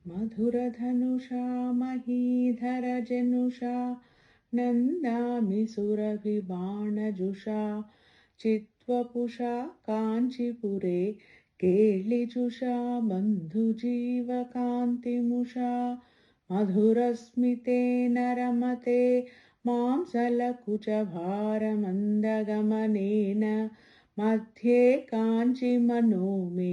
मधुरधनुषा महीधरजनुषा नन्दामि सुरभिबाणजुषा चित्वपुषा काञ्चीपुरे केळिजुषा बन्धुजीवकान्तिमुषा मधुरस्मितेन रमते मांसलकुचभारमन्दगमनेन मध्ये काञ्चीमनो मे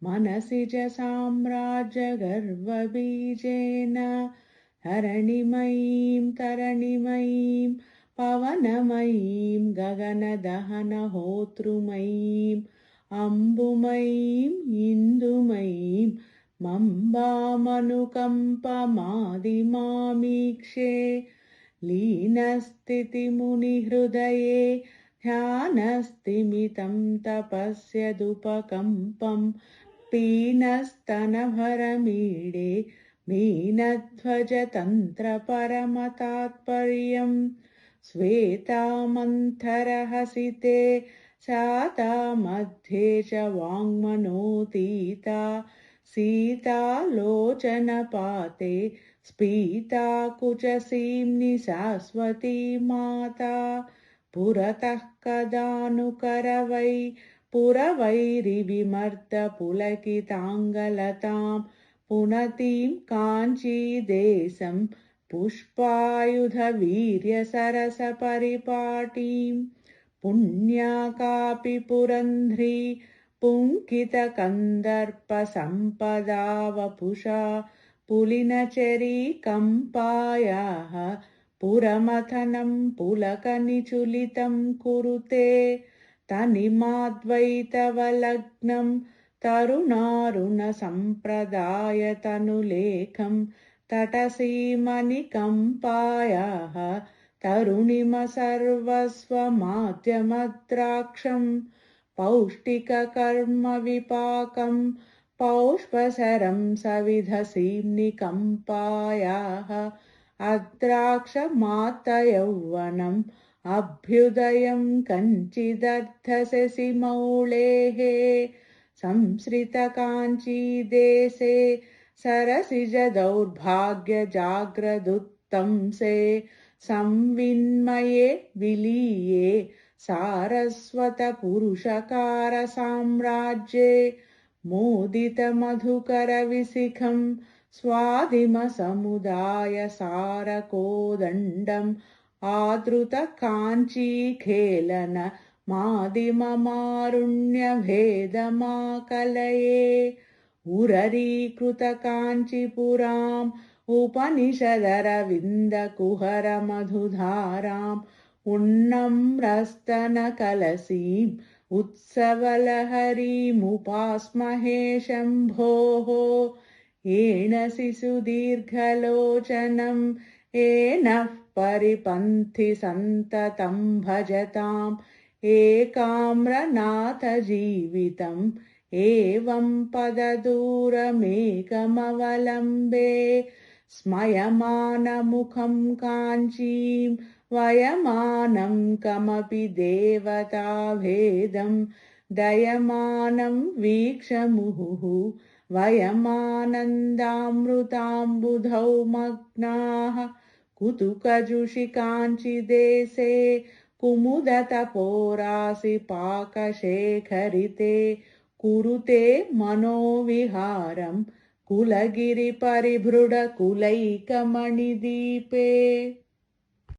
मनसिज साम्राज्यगर्वबीजेन हरणिमयीं तरणिमयीं पवनमयीं गगनदहनहोतृमयीं अम्बुमयीं इन्दुमयीं मम्बामनुकम्पमादिमामीक्षे लीनस्थितिमुनिहृदये ध्यानस्तिमितं तपस्यदुपकम्पं पीनस्तनभरमीडे मीनध्वजतन्त्रपरमतात्पर्यं श्वेतामन्थरहसिते शाता मध्ये च वाङ्मनोतीता सीतालोचनपाते स्फीताकुचसीम्नि शाश्वती माता पुरतः कदानुकरवै पुरवैरिविमर्दपुलकिताङ्गलतां पुनतीं काञ्चीदेशं पुष्पायुधवीर्यसरसपरिपाटीं पुण्या कापि पुरन्ध्री पुङ्कितकन्दर्पसम्पदा वपुषा पुलिनचरी कम्पायाः पुरमथनं पुलकनिचुलितं कुरुते तनिमाद्वैतवलग्नं तरुणारुणसम्प्रदायतनुलेखं तटसीमनिकम्पायाः तरुणिमसर्वस्वमाद्यमद्राक्षं पौष्टिककर्मविपाकं पौष्पसरं सविधसीम्निकम्पायाः अद्राक्षमात्तयौवनम् अभ्युदयं कञ्चिदर्थशशिमौळेः संसृतकाञ्चीदेशे सरसिजदौर्भाग्यजाग्रदुत्तंसे संविन्मये विलीये सारस्वतपुरुषकारसाम्राज्ये मोदितमधुकरविशिखं स्वादिमसमुदायसारकोदण्डम् आदृतकाञ्चीखेलन मादिममारुण्यभेदमाकलये उररीकृतकाञ्चीपुराम् उपनिषदरविन्दकुहरमधुधाराम् उन्नम्रस्तनकलसीम् उत्सवलहरीमुपास्महे शम्भोः येन शिशुदीर्घलोचनम् येनः परिपन्थि सन्ततं भजताम् एकाम्रनाथजीवितम् एवं पददूरमेकमवलम्बे स्मयमानमुखं काञ्चीं वयमानं कमपि देवताभेदं दयमानं वीक्षमुहुः वयमानन्दामृताम्बुधौ मग्नाः कुतुकजुषि काञ्चीदेशे कुमुदतपोरासि पाकशेखरिते कुरुते मनोविहारं कुलगिरिपरिभृढकुलैकमणिदीपे।